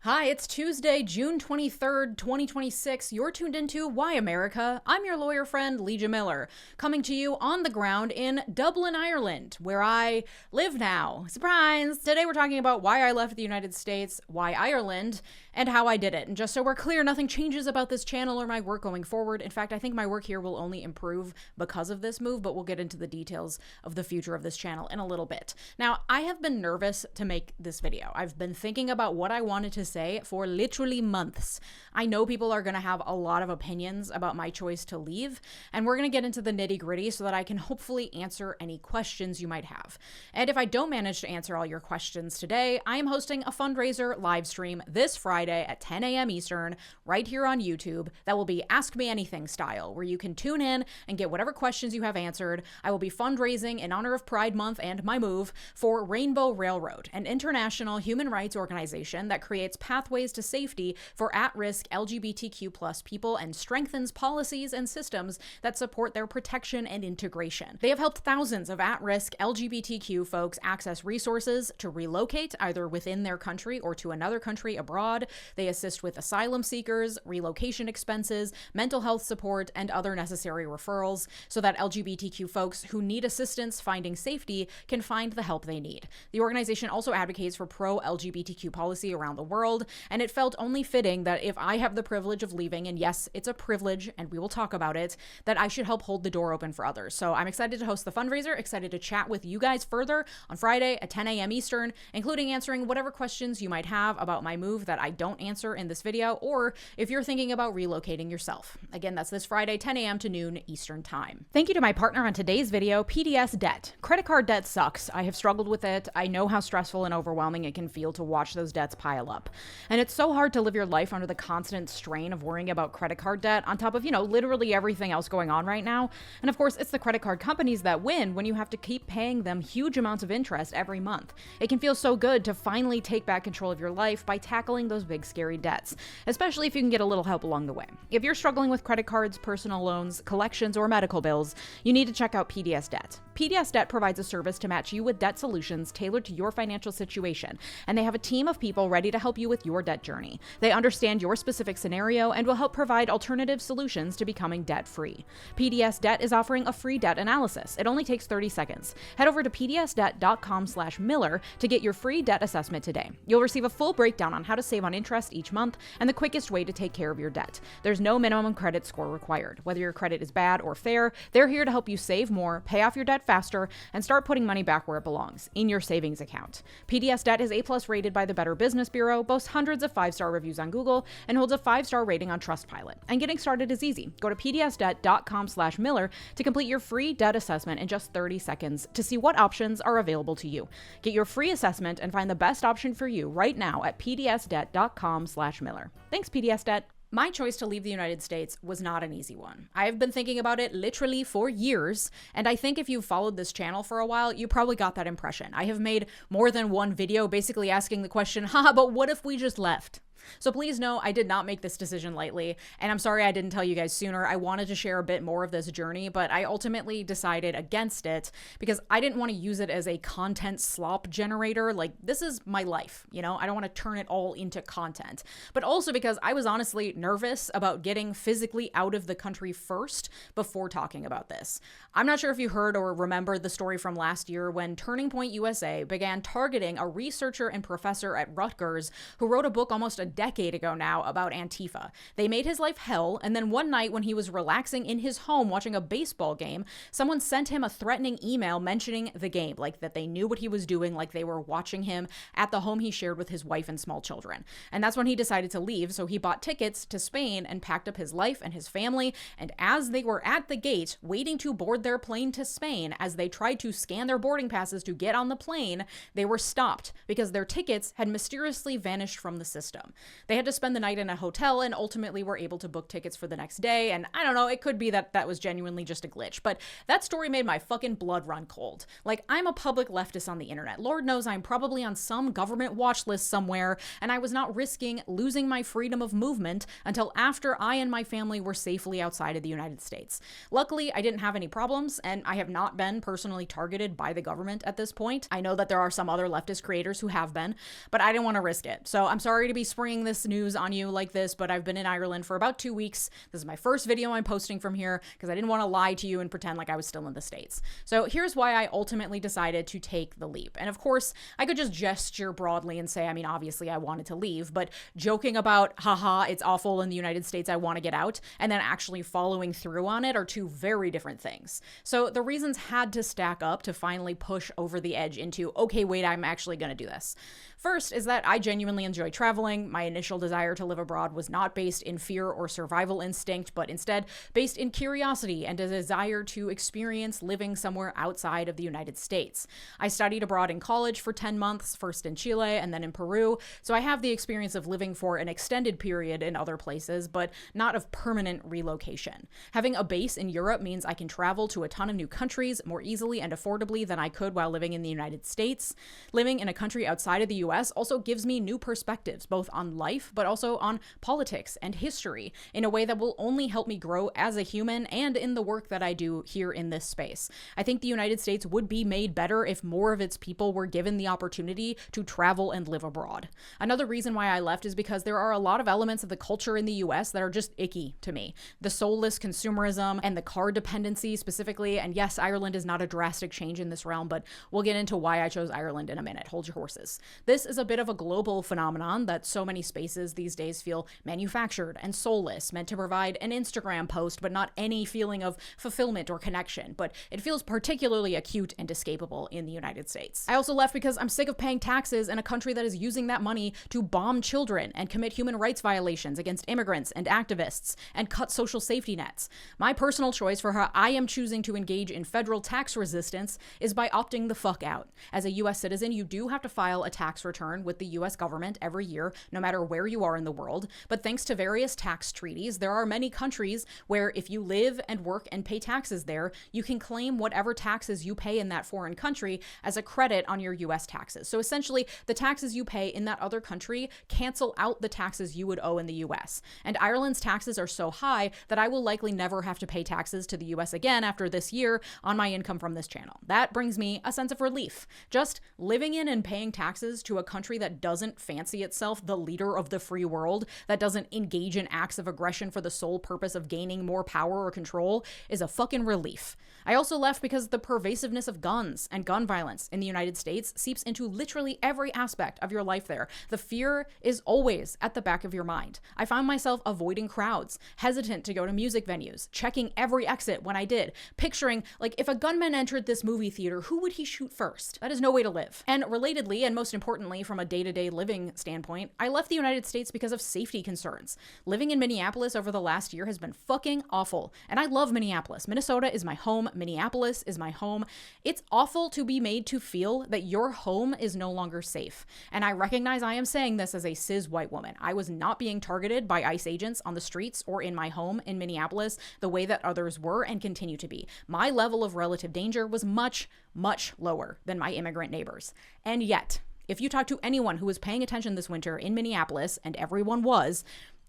Hi, it's Tuesday, June 23rd, 2026. You're tuned into Why America? I'm your lawyer friend, Leeja Miller, coming to you on the ground in Dublin, Ireland, where I live now. Surprise! Today we're talking about why I left the United States, why Ireland, and how I did it. And just so we're clear, nothing changes about this channel or my work going forward. In fact, I think my work here will only improve because of this move, but we'll get into the details of the future of this channel in a little bit. Now, I have been nervous to make this video. I've been thinking about what I wanted to say for literally months. I know people are going to have a lot of opinions about my choice to leave, and we're going to get into the nitty-gritty so that I can hopefully answer any questions you might have. And if I don't manage to answer all your questions today, I am hosting a fundraiser live stream this Friday at 10 a.m. Eastern, right here on YouTube. That will be Ask Me Anything style, where you can tune in and get whatever questions you have answered. I will be fundraising in honor of Pride Month and my move for Rainbow Railroad, an international human rights organization that creates pathways to safety for at-risk LGBTQ+ people and strengthens policies and systems that support their protection and integration. They have helped thousands of at-risk LGBTQ folks access resources to relocate either within their country or to another country abroad. They assist with asylum seekers, relocation expenses, mental health support, and other necessary referrals so that LGBTQ folks who need assistance finding safety can find the help they need. The organization also advocates for pro-LGBTQ policy around the world, and it felt only fitting that if I have the privilege of leaving, and yes, it's a privilege, and we will talk about it, that I should help hold the door open for others. So I'm excited to host the fundraiser, excited to chat with you guys further on Friday at 10 a.m. Eastern, including answering whatever questions you might have about my move that I don't answer in this video, or if you're thinking about relocating yourself. Again, that's this Friday, 10 a.m. to noon Eastern time. Thank you to my partner on today's video, PDS Debt. Credit card debt sucks. I have struggled with it. I know how stressful and overwhelming it can feel to watch those debts pile up. And it's so hard to live your life under the constant strain of worrying about credit card debt on top of, literally everything else going on right now. And of course, it's the credit card companies that win when you have to keep paying them huge amounts of interest every month. It can feel so good to finally take back control of your life by tackling those big scary debts, especially if you can get a little help along the way. If you're struggling with credit cards, personal loans, collections, or medical bills, you need to check out PDS Debt. PDS Debt provides a service to match you with debt solutions tailored to your financial situation, and they have a team of people ready to help you with your debt journey. They understand your specific scenario and will help provide alternative solutions to becoming debt-free. PDS Debt is offering a free debt analysis. It only takes 30 seconds. Head over to pdsdebt.com/Miller to get your free debt assessment today. You'll receive a full breakdown on how to save on interest each month and the quickest way to take care of your debt. There's no minimum credit score required. Whether your credit is bad or fair, they're here to help you save more, pay off your debt faster, and start putting money back where it belongs, in your savings account. PDS Debt is A+ rated by the Better Business Bureau, boasts hundreds of 5-star reviews on Google, and holds a 5-star rating on Trustpilot. And getting started is easy. Go to pdsdebt.com/Miller to complete your free debt assessment in just 30 seconds to see what options are available to you. Get your free assessment and find the best option for you right now at pdsdebt.com/Miller. Thanks, PDS Debt. My choice to leave the United States was not an easy one. I have been thinking about it literally for years, and I think if you've followed this channel for a while, you probably got that impression. I have made more than one video basically asking the question, but what if we just left? So please know I did not make this decision lightly, and I'm sorry I didn't tell you guys sooner. I wanted to share a bit more of this journey, but I ultimately decided against it because I didn't want to use it as a content slop generator. Like, this is my life, I don't want to turn it all into content. But also because I was honestly nervous about getting physically out of the country first before talking about this. I'm not sure if you heard or remember the story from last year when Turning Point USA began targeting a researcher and professor at Rutgers who wrote a book almost a decade ago now about Antifa. They made his life hell, and then one night when he was relaxing in his home watching a baseball game, someone sent him a threatening email mentioning the game, like that they knew what he was doing, like they were watching him at the home he shared with his wife and small children. And that's when he decided to leave, so he bought tickets to Spain and packed up his life and his family, and as they were at the gate waiting to board their plane to Spain, as they tried to scan their boarding passes to get on the plane, they were stopped because their tickets had mysteriously vanished from the system. They had to spend the night in a hotel and ultimately were able to book tickets for the next day. And I don't know, it could be that that was genuinely just a glitch, but that story made my fucking blood run cold. Like, I'm a public leftist on the internet. Lord knows I'm probably on some government watch list somewhere, and I was not risking losing my freedom of movement until after I and my family were safely outside of the United States. Luckily, I didn't have any problems, and I have not been personally targeted by the government at this point. I know that there are some other leftist creators who have been, but I didn't want to risk it. So I'm sorry to be springing springing this news on you like this, but I've been in Ireland for about 2 weeks. This is my first video I'm posting from here because I didn't want to lie to you and pretend like I was still in the States. So here's why I ultimately decided to take the leap. And of course, I could just gesture broadly and say, I mean, obviously I wanted to leave, but joking about, haha, it's awful in the United States, I want to get out, and then actually following through on it are two very different things. So the reasons had to stack up to finally push over the edge into, okay, wait, I'm actually going to do this. First is that I genuinely enjoy traveling. My initial desire to live abroad was not based in fear or survival instinct, but instead based in curiosity and a desire to experience living somewhere outside of the United States. I studied abroad in college for 10 months, first in Chile and then in Peru, so I have the experience of living for an extended period in other places, but not of permanent relocation. Having a base in Europe means I can travel to a ton of new countries more easily and affordably than I could while living in the United States. Living in a country outside of the US also gives me new perspectives, both on life, but also on politics and history, in a way that will only help me grow as a human and in the work that I do here in this space. I think the United States would be made better if more of its people were given the opportunity to travel and live abroad. Another reason why I left is because there are a lot of elements of the culture in the US that are just icky to me. The soulless consumerism and the car dependency specifically, and yes, Ireland is not a drastic change in this realm, but we'll get into why I chose Ireland in a minute. Hold your horses. This is a bit of a global phenomenon that so many spaces these days feel manufactured and soulless, meant to provide an Instagram post, but not any feeling of fulfillment or connection. But it feels particularly acute and escapable in the United States. I also left because I'm sick of paying taxes in a country that is using that money to bomb children and commit human rights violations against immigrants and activists and cut social safety nets. My personal choice for how I am choosing to engage in federal tax resistance is by opting the fuck out. As a US citizen, you do have to file a tax return with the US government every year, no matter where you are in the world. But thanks to various tax treaties, there are many countries where if you live and work and pay taxes there, you can claim whatever taxes you pay in that foreign country as a credit on your US taxes. So essentially, the taxes you pay in that other country cancel out the taxes you would owe in the US. And Ireland's taxes are so high that I will likely never have to pay taxes to the US again after this year on my income from this channel. That brings me a sense of relief. Just living in and paying taxes to a country that doesn't fancy itself the leader of the free world, that doesn't engage in acts of aggression for the sole purpose of gaining more power or control, is a fucking relief. I also left because the pervasiveness of guns and gun violence in the United States seeps into literally every aspect of your life there. The fear is always at the back of your mind. I found myself avoiding crowds, hesitant to go to music venues, checking every exit when I did, picturing, like, if a gunman entered this movie theater, who would he shoot first? That is no way to live. And relatedly, and most importantly, from a day-to-day living standpoint, I left the United States because of safety concerns. Living in Minneapolis over the last year has been fucking awful. And I love Minneapolis. Minnesota is my home. Minneapolis is my home. It's awful to be made to feel that your home is no longer safe. And I recognize I am saying this as a cis white woman. I was not being targeted by ICE agents on the streets or in my home in Minneapolis the way that others were and continue to be. My level of relative danger was much, much lower than my immigrant neighbors. And yet, if you talk to anyone who was paying attention this winter in Minneapolis, and everyone was,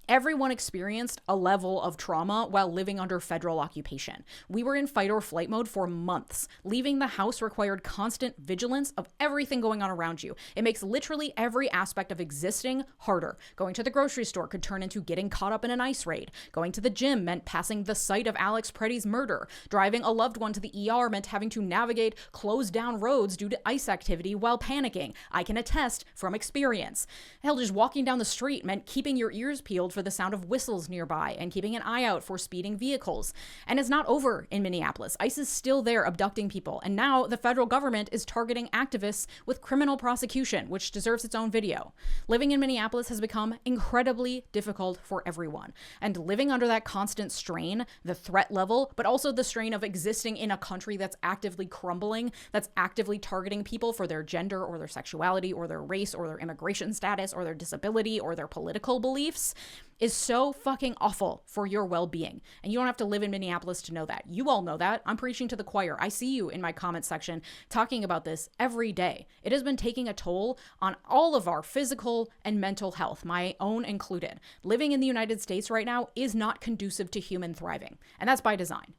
everyone experienced a level of trauma while living under federal occupation. We were in fight or flight mode for months. Leaving the house required constant vigilance of everything going on around you. It makes literally every aspect of existing harder. Going to the grocery store could turn into getting caught up in an ICE raid. Going to the gym meant passing the site of 𝗪𝗪𝗧's murder. Driving a loved one to the ER meant having to navigate closed down roads due to ICE activity while panicking. I can attest from experience. Hell, just walking down the street meant keeping your ears peeled for the sound of whistles nearby and keeping an eye out for speeding vehicles. And it's not over in Minneapolis. ICE is still there abducting people. And now the federal government is targeting activists with criminal prosecution, which deserves its own video. Living in Minneapolis has become incredibly difficult for everyone. And living under that constant strain, the threat level, but also the strain of existing in a country that's actively crumbling, that's actively targeting people for their gender or their sexuality or their race or their immigration status or their disability or their political beliefs, is so fucking awful for your well-being. And you don't have to live in Minneapolis to know that. You all know that. I'm preaching to the choir. I see you in my comment section talking about this every day. It has been taking a toll on all of our physical and mental health, my own included. Living in the United States right now is not conducive to human thriving, and that's by design.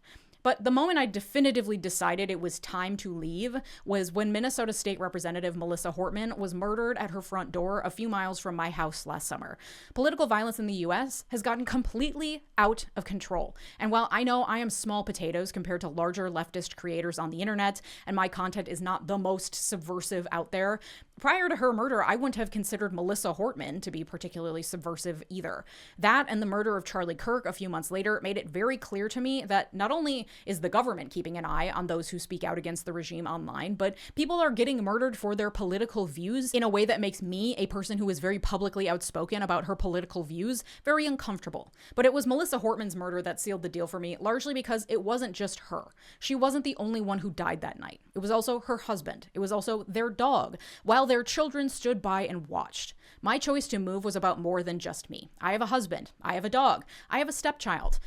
But the moment I definitively decided it was time to leave was when Minnesota State Representative Melissa Hortman was murdered at her front door a few miles from my house last summer. Political violence in the US has gotten completely out of control. And while I know I am small potatoes compared to larger leftist creators on the internet, and my content is not the most subversive out there, prior to her murder, I wouldn't have considered Melissa Hortman to be particularly subversive either. That and the murder of Charlie Kirk a few months later made it very clear to me that not only is the government keeping an eye on those who speak out against the regime online, but people are getting murdered for their political views in a way that makes me, a person who is very publicly outspoken about her political views, very uncomfortable. But it was Melissa Hortman's murder that sealed the deal for me, largely because it wasn't just her. She wasn't the only one who died that night. It was also her husband. It was also their dog, while their children stood by and watched. My choice to move was about more than just me. I have a husband. I have a dog. I have a stepchild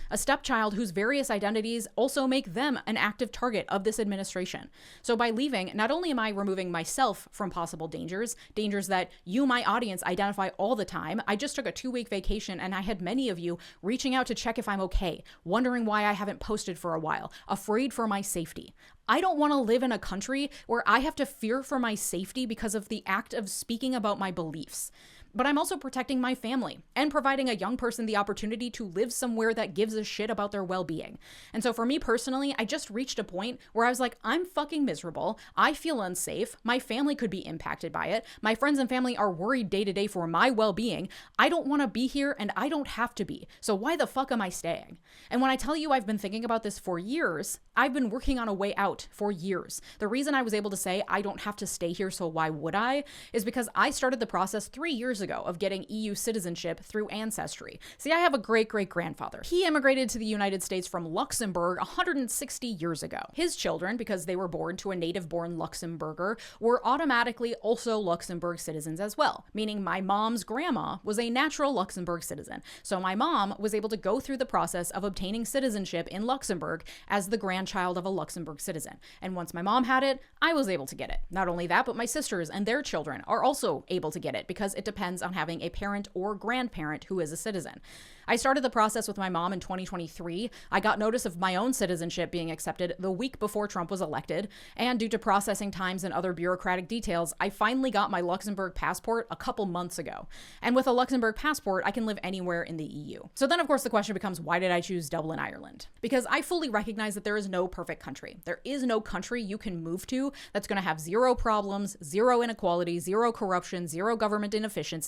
whose various identities also make them an active target of this administration. So by leaving, not only am I removing myself from possible dangers that you, my audience, identify all the time. I just took a 2-week vacation and I had many of you reaching out to check if I'm okay, wondering why I haven't posted for a while, afraid for my safety. I don't want to live in a country where I have to fear for my safety because of the act of speaking about my beliefs. But I'm also protecting my family and providing a young person the opportunity to live somewhere that gives a shit about their well-being. And so for me personally, I just reached a point where I was like, I'm fucking miserable. I feel unsafe. My family could be impacted by it. My friends and family are worried day to day for my well-being. I don't want to be here and I don't have to be. So why the fuck am I staying? And when I tell you I've been thinking about this for years, I've been working on a way out for years. The reason I was able to say I don't have to stay here, so why would I, is because I started the process 3 years ago of getting EU citizenship through ancestry. See, I have a great-great-grandfather. He immigrated to the United States from Luxembourg 160 years ago. His children, because they were born to a native-born Luxembourger, were automatically also Luxembourg citizens as well, meaning my mom's grandma was a natural Luxembourg citizen. So my mom was able to go through the process of obtaining citizenship in Luxembourg as the grandchild of a Luxembourg citizen. And once my mom had it, I was able to get it. Not only that, but my sisters and their children are also able to get it because it depends on having a parent or grandparent who is a citizen. I started the process with my mom in 2023. I got notice of my own citizenship being accepted the week before Trump was elected, and due to processing times and other bureaucratic details, I finally got my Luxembourg passport a couple months ago. And with a Luxembourg passport, I can live anywhere in the EU. So then, of course, the question becomes, why did I choose Dublin, Ireland? Because I fully recognize that there is no perfect country. There is no country you can move to that's going to have zero problems, zero inequality, zero corruption, zero government inefficiency,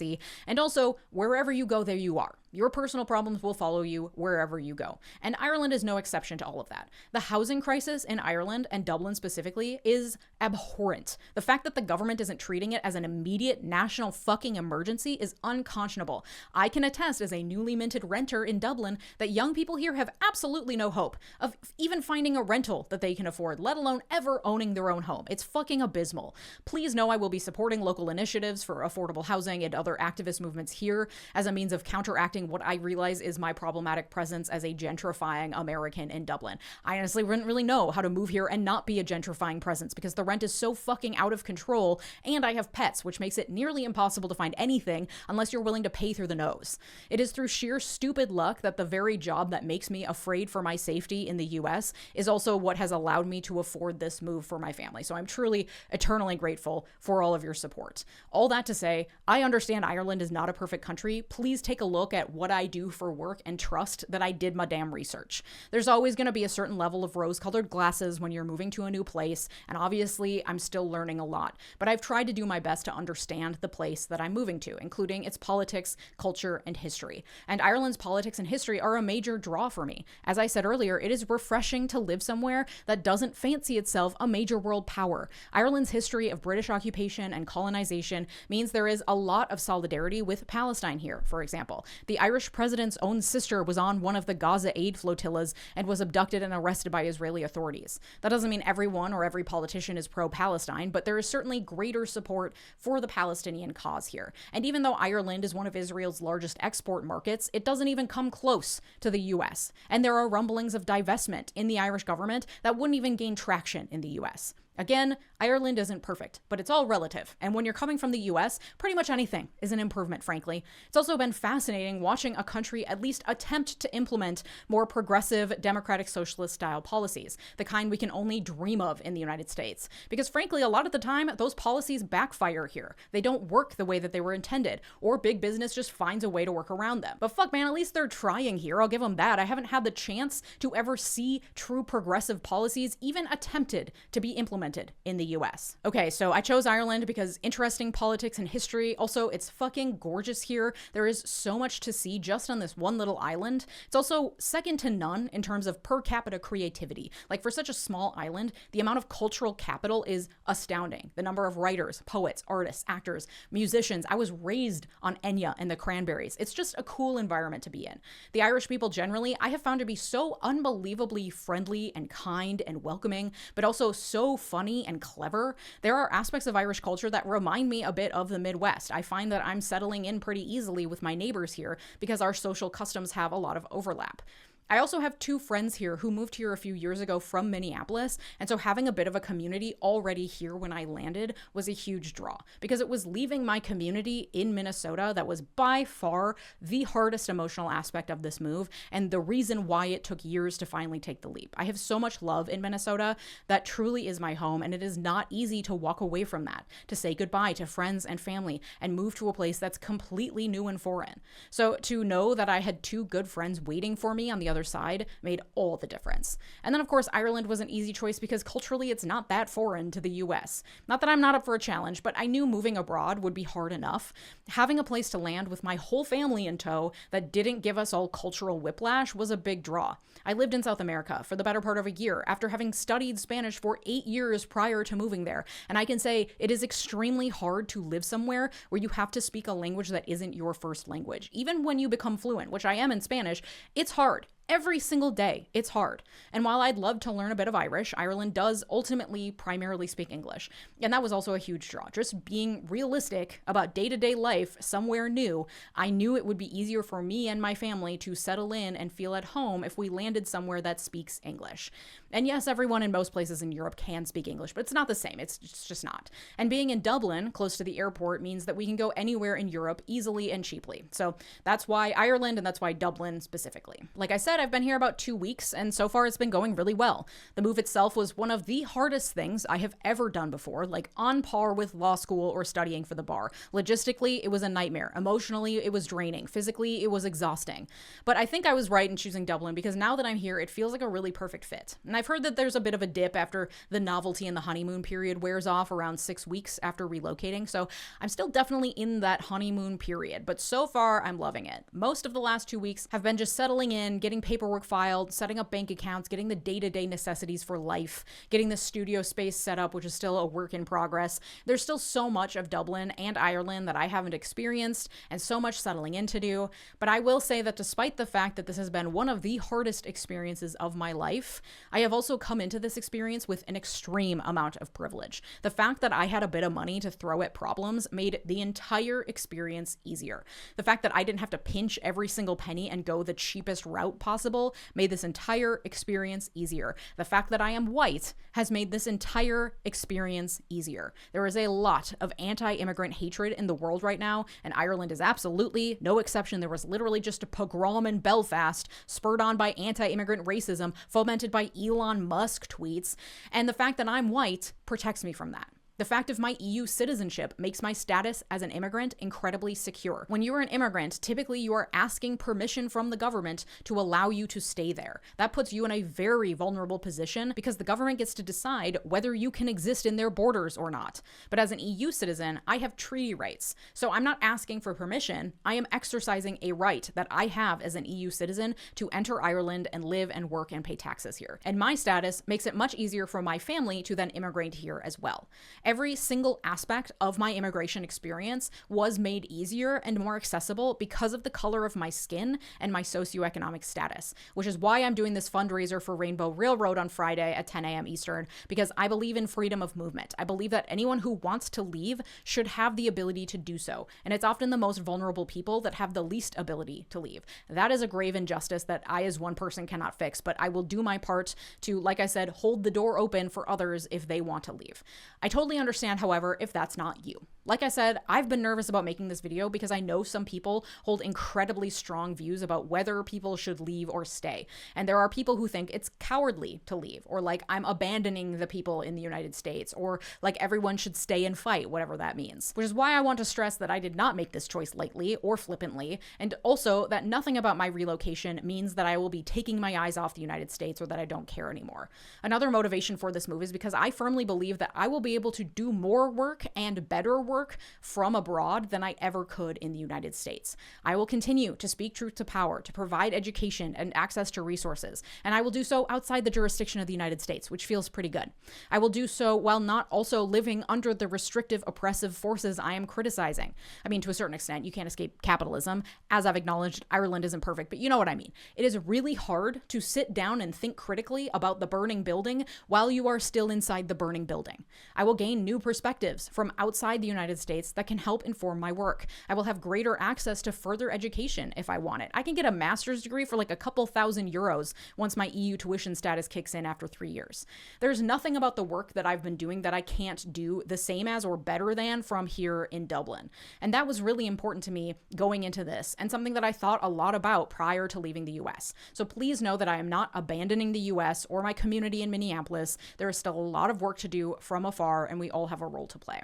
and also, wherever you go, there you are. Your personal problems will follow you wherever you go. And Ireland is no exception to all of that. The housing crisis in Ireland, and Dublin specifically, is abhorrent. The fact that the government isn't treating it as an immediate national fucking emergency is unconscionable. I can attest as a newly minted renter in Dublin that young people here have absolutely no hope of even finding a rental that they can afford, let alone ever owning their own home. It's fucking abysmal. Please know I will be supporting local initiatives for affordable housing and other activist movements here as a means of counteracting what I realize is my problematic presence as a gentrifying American in Dublin. I honestly wouldn't really know how to move here and not be a gentrifying presence because the rent is so fucking out of control, and I have pets, which makes it nearly impossible to find anything unless you're willing to pay through the nose. It is through sheer stupid luck that the very job that makes me afraid for my safety in the US is also what has allowed me to afford this move for my family. So I'm truly eternally grateful for all of your support. All that to say, I understand Ireland is not a perfect country. Please take a look at what I do for work and trust that I did my damn research. There's always going to be a certain level of rose-colored glasses when you're moving to a new place, and obviously I'm still learning a lot, but I've tried to do my best to understand the place that I'm moving to, including its politics, culture, and history. And Ireland's politics and history are a major draw for me. As I said earlier, it is refreshing to live somewhere that doesn't fancy itself a major world power. Ireland's history of British occupation and colonization means there is a lot of solidarity with Palestine here, for example. The Irish president's own sister was on one of the Gaza aid flotillas and was abducted and arrested by Israeli authorities. That doesn't mean everyone or every politician is pro-Palestine, but there is certainly greater support for the Palestinian cause here. And even though Ireland is one of Israel's largest export markets, it doesn't even come close to the US. And there are rumblings of divestment in the Irish government that wouldn't even gain traction in the US. Again, Ireland isn't perfect, but it's all relative. And when you're coming from the US, pretty much anything is an improvement, frankly. It's also been fascinating watching a country at least attempt to implement more progressive, democratic, socialist style policies, the kind we can only dream of in the United States. Because frankly, a lot of the time, those policies backfire here. They don't work the way that they were intended, or big business just finds a way to work around them. But fuck, man, at least they're trying here. I'll give them that. I haven't had the chance to ever see true progressive policies even attempted to be implemented in the US. Okay, so I chose Ireland because interesting politics and history. Also, it's fucking gorgeous here. There is so much to see just on this one little island. It's also second to none in terms of per capita creativity. Like, for such a small island, the amount of cultural capital is astounding. The number of writers, poets, artists, actors, musicians. I was raised on Enya and the Cranberries. It's just a cool environment to be in. The Irish people generally, I have found to be so unbelievably friendly and kind and welcoming, but also so funny and clever. There are aspects of Irish culture that remind me a bit of the Midwest. I find that I'm settling in pretty easily with my neighbors here because our social customs have a lot of overlap. I also have two friends here who moved here a few years ago from Minneapolis, and so having a bit of a community already here when I landed was a huge draw, because it was leaving my community in Minnesota that was by far the hardest emotional aspect of this move, and the reason why it took years to finally take the leap. I have so much love in Minnesota. That truly is my home, and it is not easy to walk away from that, to say goodbye to friends and family, and move to a place that's completely new and foreign. So to know that I had two good friends waiting for me on the other side made all the difference. And then, of course, Ireland was an easy choice because culturally it's not that foreign to the US. Not that I'm not up for a challenge, but I knew moving abroad would be hard enough. Having a place to land with my whole family in tow that didn't give us all cultural whiplash was a big draw. I lived in South America for the better part of a year after having studied Spanish for 8 years prior to moving there, and I can say it is extremely hard to live somewhere where you have to speak a language that isn't your first language. Even when you become fluent, which I am in Spanish, it's hard. Every single day, it's hard. And while I'd love to learn a bit of Irish, Ireland does ultimately primarily speak English. And that was also a huge draw. Just being realistic about day-to-day life somewhere new, I knew it would be easier for me and my family to settle in and feel at home if we landed somewhere that speaks English. And yes, everyone in most places in Europe can speak English, but it's not the same. It's just not. And being in Dublin, close to the airport, means that we can go anywhere in Europe easily and cheaply. So that's why Ireland, and that's why Dublin specifically. Like I said, I've been here about 2 weeks, and so far it's been going really well. The move itself was one of the hardest things I have ever done before, like on par with law school or studying for the bar. Logistically, it was a nightmare. Emotionally, it was draining. Physically, it was exhausting. But I think I was right in choosing Dublin because now that I'm here, it feels like a really perfect fit. And I've heard that there's a bit of a dip after the novelty and the honeymoon period wears off around 6 weeks after relocating, so I'm still definitely in that honeymoon period, but so far I'm loving it. Most of the last 2 weeks have been just settling in, getting paperwork filed, setting up bank accounts, getting the day-to-day necessities for life, getting the studio space set up, which is still a work in progress. There's still so much of Dublin and Ireland that I haven't experienced and so much settling in to do, but I will say that despite the fact that this has been one of the hardest experiences of my life, I have also come into this experience with an extreme amount of privilege. The fact that I had a bit of money to throw at problems made the entire experience easier. The fact that I didn't have to pinch every single penny and go the cheapest route possible made this entire experience easier. The fact that I am white has made this entire experience easier. There is a lot of anti-immigrant hatred in the world right now, and Ireland is absolutely no exception. There was literally just a pogrom in Belfast, spurred on by anti-immigrant racism, fomented by Elon Musk tweets, and the fact that I'm white protects me from that. The fact of my EU citizenship makes my status as an immigrant incredibly secure. When you are an immigrant, typically you are asking permission from the government to allow you to stay there. That puts you in a very vulnerable position because the government gets to decide whether you can exist in their borders or not. But as an EU citizen, I have treaty rights. So I'm not asking for permission. I am exercising a right that I have as an EU citizen to enter Ireland and live and work and pay taxes here. And my status makes it much easier for my family to then immigrate here as well. Every single aspect of my immigration experience was made easier and more accessible because of the color of my skin and my socioeconomic status, which is why I'm doing this fundraiser for Rainbow Railroad on Friday at 10 a.m. Eastern, because I believe in freedom of movement. I believe that anyone who wants to leave should have the ability to do so. And it's often the most vulnerable people that have the least ability to leave. That is a grave injustice that I as one person cannot fix, but I will do my part to, like I said, hold the door open for others if they want to leave. I totally understand, however, if that's not you. Like I said, I've been nervous about making this video because I know some people hold incredibly strong views about whether people should leave or stay. And there are people who think it's cowardly to leave, or like I'm abandoning the people in the United States, or like everyone should stay and fight, whatever that means. Which is why I want to stress that I did not make this choice lightly or flippantly, and also that nothing about my relocation means that I will be taking my eyes off the United States or that I don't care anymore. Another motivation for this move is because I firmly believe that I will be able to do more work and better work from abroad than I ever could in the United States. I will continue to speak truth to power, to provide education and access to resources, and I will do so outside the jurisdiction of the United States, which feels pretty good. I will do so while not also living under the restrictive, oppressive forces I am criticizing. I mean, to a certain extent, you can't escape capitalism. As I've acknowledged, Ireland isn't perfect, but you know what I mean. It is really hard to sit down and think critically about the burning building while you are still inside the burning building. I will gain new perspectives from outside the United States that can help inform my work. I will have greater access to further education if I want it. I can get a master's degree for like a couple €1,000 once my EU tuition status kicks in after 3 years. There's nothing about the work that I've been doing that I can't do the same as or better than from here in Dublin. And that was really important to me going into this, and something that I thought a lot about prior to leaving the US. So please know that I am not abandoning the US or my community in Minneapolis. There is still a lot of work to do from afar, and we all have a role to play.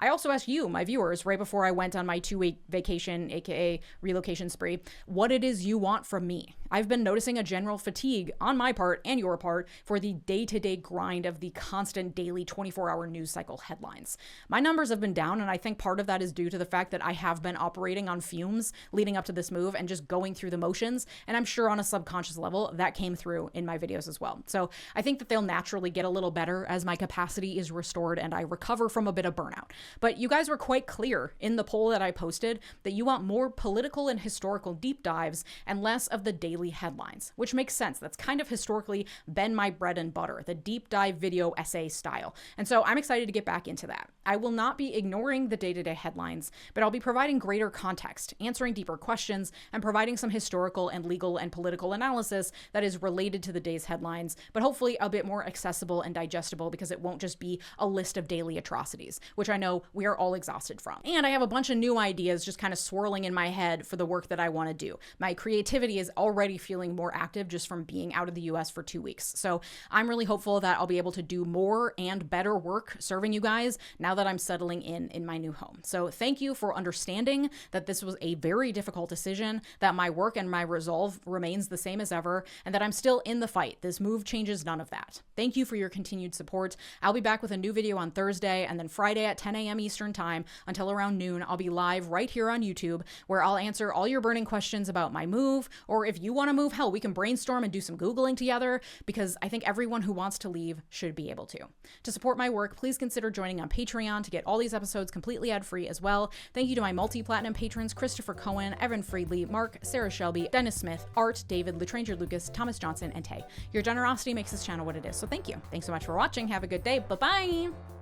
I also asked you, my viewers, right before I went on my 2-week vacation, aka relocation spree, what it is you want from me. I've been noticing a general fatigue on my part and your part for the day-to-day grind of the constant daily 24-hour news cycle headlines. My numbers have been down, and I think part of that is due to the fact that I have been operating on fumes leading up to this move and just going through the motions, and I'm sure on a subconscious level that came through in my videos as well. So I think that they'll naturally get a little better as my capacity is restored and I recover from a bit of burnout. But you guys were quite clear in the poll that I posted that you want more political and historical deep dives and less of the daily headlines, which makes sense. That's kind of historically been my bread and butter, the deep dive video essay style. And so I'm excited to get back into that. I will not be ignoring the day-to-day headlines, but I'll be providing greater context, answering deeper questions, and providing some historical and legal and political analysis that is related to the day's headlines, but hopefully a bit more accessible and digestible because it won't just be a list of daily atrocities, which I know we are all exhausted from. And I have a bunch of new ideas just kind of swirling in my head for the work that I want to do. My creativity is already feeling more active just from being out of the US for 2 weeks. So I'm really hopeful that I'll be able to do more and better work serving you guys now that I'm settling in my new home. So thank you for understanding that this was a very difficult decision, that my work and my resolve remains the same as ever, and that I'm still in the fight. This move changes none of that. Thank you for your continued support. I'll be back with a new video on Thursday, and then Friday at 10 a.m. Eastern Time until around noon, I'll be live right here on YouTube, where I'll answer all your burning questions about my move, or if you want to move, hell, we can brainstorm and do some Googling together, because I think everyone who wants to leave should be able to. To support my work, please consider joining on Patreon to get all these episodes completely ad-free as well. Thank you to my multi-platinum patrons, Christopher Cohen, Evan Friedley, Mark, Sarah Shelby, Dennis Smith, Art, David, Latranger Lucas, Thomas Johnson, and Tay. Your generosity makes this channel what it is, so thank you. Thanks so much for watching. Have a good day. Bye-bye!